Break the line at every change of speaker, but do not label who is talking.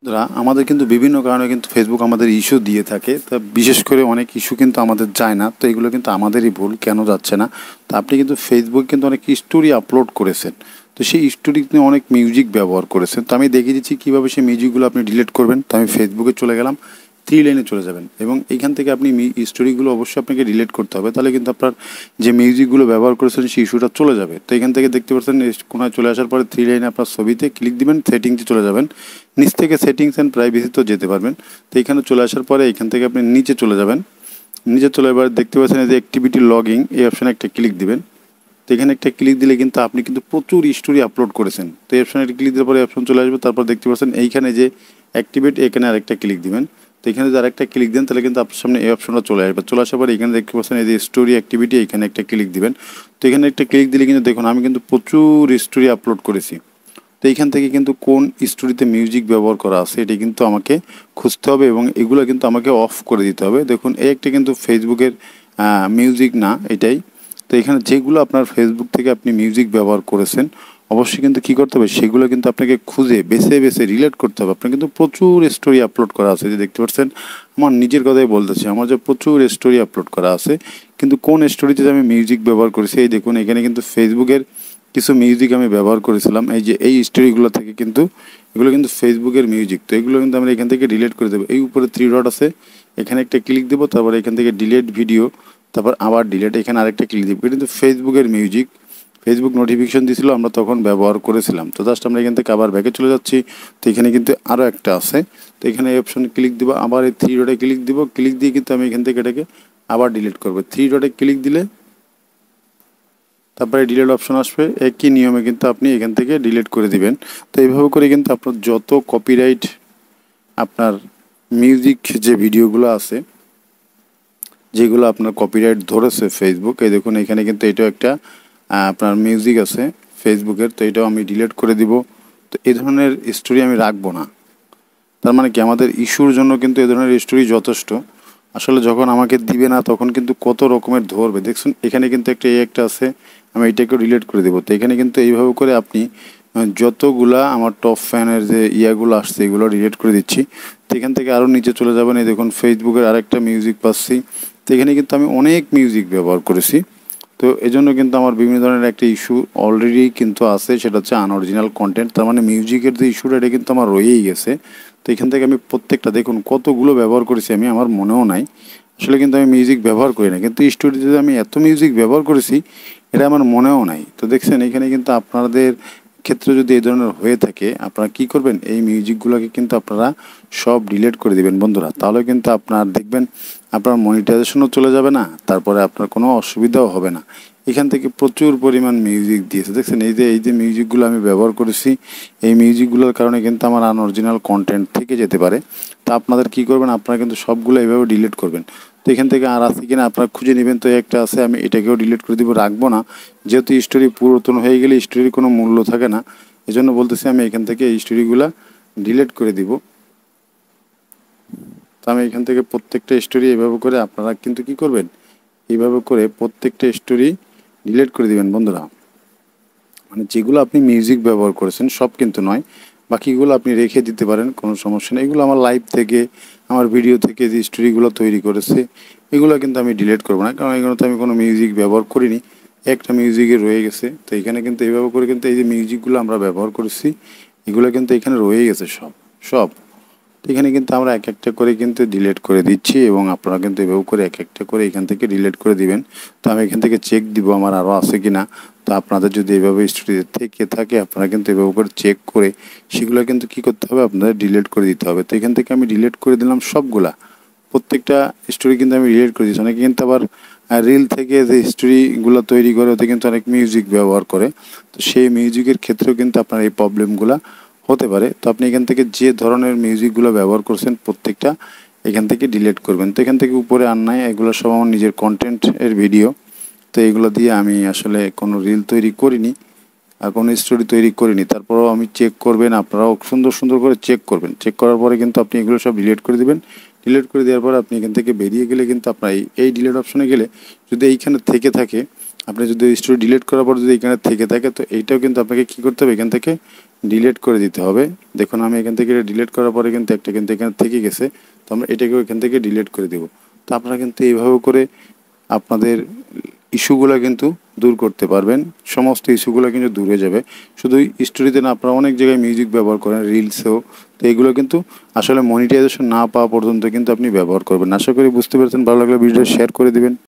বন্ধুরা, আমাদের কিন্তু বিভিন্ন কারণে কিন্তু ফেসবুক আমাদের ইস্যু দিয়ে থাকে। তা বিশেষ করে অনেক ইস্যু কিন্তু আমাদের যায় না, তো এগুলো কিন্তু আমাদেরই ভুল, কেন যাচ্ছে না। তো আপনি কিন্তু ফেসবুক কিন্তু অনেক স্টোরি আপলোড করেছেন, তো সেই স্টোরিতে অনেক মিউজিক ব্যবহার করেছেন। তো আমি দেখিয়ে দিচ্ছি কীভাবে সেই মিউজিকগুলো আপনি ডিলিট করবেন। তো আমি ফেসবুকে চলে গেলাম, থ্রি লাইনে চলে যাবেন এবং এইখান থেকে আপনি স্টোরিগুলো অবশ্যই আপনাকে ডিলিট করতে হবে, তাহলে কিন্তু আপনার যে মিউজিকগুলো ব্যবহার করেছেন সেই ইস্যুটা চলে যাবে। তো এখান থেকে দেখতে পাচ্ছেন কোনায় চলে আসার পরে থ্রি লাইনে আপনার ছবিতে ক্লিক দিবেন, সেটিংসে চলে যাবেন, নিচ থেকে সেটিংস অ্যান্ড প্রাইভেসিতেও যেতে পারবেন। তো এখানে চলে আসার পরে এখান থেকে আপনি নিচে চলে যাবেন, নিচে চলে এবার দেখতে পাচ্ছেন এই যে অ্যাক্টিভিটি লগিং, এই অপশানে একটা ক্লিক দিবেন। তো এখানে একটা ক্লিক দিলে কিন্তু আপনি কিন্তু প্রচুর স্টোরি আপলোড করেছেন। তো এই অপশানে একটা ক্লিক দেওয়ার পরে অপশন চলে আসবে, তারপর দেখতে পাচ্ছেন এইখানে যে অ্যাক্টিভেট, এখানে আরেকটা ক্লিক দিবেন। তো এখানে যদি আরেকটা ক্লিক দেন তাহলে কিন্তু আপনার সামনে এই অপশনটা চলে আসবে। চলে আসার পরে এখানে দেখতে পাচ্ছেন এই যে স্টোরি অ্যাক্টিভিটি, এখানে একটা ক্লিক দিবেন। তো এখানে একটা ক্লিক দিলে কিন্তু দেখুন আমি কিন্তু প্রচুর স্টোরি আপলোড করেছি। তো এইখান থেকে কিন্তু কোন স্টোরিতে মিউজিক ব্যবহার করা আছে এটি কিন্তু আমাকে খুঁজতে হবে এবং এগুলো কিন্তু আমাকে অফ করে দিতে হবে। দেখুন এই একটা কিন্তু ফেসবুকের মিউজিক না, এটাই। তো এখানে যেগুলো আপনার ফেসবুক থেকে আপনি মিউজিক ব্যবহার করেছেন অবশ্যই কিন্তু কী করতে হবে, সেগুলো কিন্তু আপনাকে খুঁজে বেছে বেছে রিলেট করতে হবে। আপনার কিন্তু প্রচুর স্টোরি আপলোড করা আছে, যে দেখতে পাচ্ছেন আমার নিজের কথাই বলতেছি, আমার যে প্রচুর স্টোরি আপলোড করা আছে, কিন্তু কোন স্টোরিতে আমি মিউজিক ব্যবহার করেছি এই দেখুন এখানে কিন্তু ফেসবুকের কিছু মিউজিক আমি ব্যবহার করেছিলাম। এই যে এই স্টোরিগুলো থেকে কিন্তু এগুলো কিন্তু ফেসবুকের মিউজিক। তো এগুলো কিন্তু আমরা এখান থেকে ডিলিট করে দেবো। এই উপরে থ্রি ডট আছে, এখানে একটা ক্লিক দেবো, তারপর এখান থেকে ডিলিট ভিডিও, তারপর আবার ডিলিট, এখানে আরেকটা ক্লিক দেবো। কিন্তু ফেসবুকের মিউজিক, ফেসবুক নোটিফিকেশন দিয়েছিল, আমরা তখন ব্যবহার করেছিলাম। তো জাস্ট আমরা এখান থেকে আবার ব্যাকে চলে যাচ্ছি। তো এখানে কিন্তু আরও একটা আছে, তো এখানে এই অপশনে ক্লিক দেবো, আবার এই থ্রি ডটে ক্লিক দিব, ক্লিক দিয়ে কিন্তু আমি এখান থেকে এটাকে আবার ডিলিট করবো। থ্রি ডটে ক্লিক দিলে তারপরে ডিলিট অপশন আসবে, একই নিয়মে কিন্তু আপনি এখান থেকে ডিলিট করে দিবেন। তো এইভাবে করে কিন্তু আপনার যত কপিরাইট আপনার মিউজিক যে ভিডিওগুলো আছে, যেগুলো আপনার কপিরাইট ধরেছে ফেসবুক, এই দেখুন এখানে কিন্তু এটাও একটা আপনার মিউজিক আছে ফেসবুকের, তো এটাও আমি ডিলিট করে দিব। তো এই ধরনের স্টোরি আমি রাখবো না। তার মানে কি আমাদের ইস্যুর জন্য কিন্তু এই ধরনের স্টোরি যথেষ্ট। আসলে যখন আমাকে দিবে না তখন কিন্তু কত রকমের ধরবে। দেখছেন এখানে কিন্তু একটা আছে, আমি এটাকেও ডিলিট করে দেবো। তো এখানে কিন্তু এইভাবে করে আপনি যতগুলা আমার টপ ফ্যানের যে ইয়াগুলো আসছে এগুলো ডিলিট করে দিচ্ছি। তো এখান থেকে আরও নিচে চলে যাবেন, এই দেখুন ফেসবুকের আরেকটা মিউজিক পাচ্ছি। তো এখানে কিন্তু আমি অনেক মিউজিক ব্যবহার করেছি। তো এই জন্য কিন্তু আমার বিভিন্ন ধরনের একটা ইস্যু অলরেডি কিন্তু আছে, সেটা হচ্ছে আনঅরিজিনাল কন্টেন্ট। তার মানে মিউজিকের যে ইস্যুটা এটা কিন্তু আমার রয়েই গেছে। তো এখান থেকে আমি প্রত্যেকটা দেখুন কতগুলো ব্যবহার করেছি, আমি আমার মনেও নাই আসলে, কিন্তু আমি মিউজিক ব্যবহার করি না, কিন্তু স্টুডিওতে আমি এত মিউজিক ব্যবহার করেছি এটা আমার মনেও নাই। তো দেখছেন এখানে কিন্তু আপনাদের ক্ষেত্রে যদি এই ধরনের হয়ে থাকে আপনারা কী করবেন, এই মিউজিকগুলোকে কিন্তু আপনারা সব ডিলিট করে দিবেন বন্ধুরা। তাহলে কিন্তু আপনার দেখবেন আপনার মনিটাইজেশনও চলে যাবে না, তারপরে আপনার কোনো অসুবিধাও হবে না। এখান থেকে প্রচুর পরিমাণ মিউজিক দিয়েছে, দেখছেন এই যে মিউজিকগুলো আমি ব্যবহার করেছি, এই মিউজিকগুলোর কারণে কিন্তু আমার আনঅরিজিনাল কন্টেন্ট থেকে যেতে পারে। তা আপনাদের কী করবেন, আপনারা কিন্তু সবগুলো এইভাবে ডিলিট করবেন। তো এখান থেকে আর আছে কিনা আপনারা খুঁজে নেবেন। তো একটা আছে, আমি এটাকেও ডিলিট করে দিব, রাখবো না, যেহেতু স্টোরি পুরাতন হয়ে গেলে স্টোরির কোনো মূল্য থাকে না। এজন্য বলতেছি আমি এখান থেকে এই স্টোরিগুলো ডিলিট করে দিব। তো আমি এখান থেকে প্রত্যেকটা স্টোরি এইভাবে করে আপনারা কিন্তু কী করবেন, এইভাবে করে প্রত্যেকটা স্টোরি ডিলিট করে দিবেন বন্ধুরা। মানে যেগুলো আপনি মিউজিক ব্যবহার করেছেন সব কিন্তু নয়, বাকিগুলো আপনি রেখে দিতে পারেন, কোনো সমস্যা নেই। এগুলো আমার লাইভ থেকে, আমার ভিডিও থেকে যে স্টোরিগুলো তৈরি করেছে এগুলো কিন্তু আমি ডিলিট করবো না, কারণ এগুলোতে আমি কোনো মিউজিক ব্যবহার করিনি, একটা মিউজিকে রয়ে গেছে। তো এখানে কিন্তু এইভাবে করে কিন্তু এই যে মিউজিকগুলো আমরা ব্যবহার করেছি এগুলো কিন্তু এখানে রয়ে গেছে সব সব। তো এখানে কিন্তু আমরা এক একটা করে কিন্তু ডিলিট করে দিচ্ছি এবং আপনারা কিন্তু এভাবে করে এক একটা করে এখান থেকে ডিলিট করে দিবেন। তো আমি এখান থেকে চেক দিব আমার আরও আছে কি না। তো আপনাদের যদি এভাবে স্টোরিতে থেকে থাকে আপনারা কিন্তু এভাবে করে চেক করে সেগুলো কিন্তু কী করতে হবে, আপনাদের ডিলিট করে দিতে হবে। তো এখান থেকে আমি ডিলিট করে দিলাম সবগুলা, প্রত্যেকটা স্টোরি কিন্তু আমি ডিলিট করে দিচ্ছি। অনেকে কিন্তু আবার রিল থেকে যে স্টোরিগুলো তৈরি করে ওতে কিন্তু অনেক মিউজিক ব্যবহার করে, তো সেই মিউজিকের ক্ষেত্রেও কিন্তু আপনার এই প্রবলেমগুলো হতে পারে। তো আপনি এখান থেকে যে ধরনের মিউজিকগুলো ব্যবহার করছেন প্রত্যেকটা এখান থেকে ডিলিট করবেন। তো এখান থেকে উপরে আর নাই, এগুলো সব আমার নিজের কন্টেন্টের ভিডিও। তো এগুলো দিয়ে আমি আসলে কোনো রিল তৈরি করিনি আর কোনো স্টোরি তৈরি করিনি। তারপরেও আমি চেক করবেন, আপনারাও সুন্দর সুন্দর করে চেক করবেন। চেক করার পরে কিন্তু আপনি এগুলো সব ডিলিট করে দেবেন। ডিলিট করে দেওয়ার পরে আপনি এখান থেকে বেরিয়ে গেলে কিন্তু আপনার এই ডিলিট অপশনে গেলে যদি এইখানে থেকে থাকে, আপনি যদি স্টোরি ডিলিট করার পর যদি এইখানে থেকে থাকে, তো এইটাও কিন্তু আপনাকে কী করতে হবে, এখান থেকে ডিলিট করে দিতে হবে। দেখুন আমি এখান থেকে ডিলিট করার পরে কিন্তু একটা কিন্তু এখানে থেকে গেছে, তো আমরা এটাকেও এখান থেকে ডিলিট করে দেব। তো আপনারা কিন্তু এইভাবে করে আপনাদের ইস্যুগুলো কিন্তু দূর করতে পারবেন। সমস্ত ইস্যুগুলো কিন্তু দূর হয়ে যাবে। শুধু স্টোরিতে না, আপনারা অনেক জায়গায় মিউজিক ব্যবহার করেন, রিলসেও। তো এগুলো কিন্তু আসলে মনিটাইজেশন না পাওয়া পর্যন্ত কিন্তু আপনি ব্যবহার করবেন। আশা করি বুঝতে পেরেছেন। ভালো লাগলে ভিডিওটা শেয়ার করে দিবেন।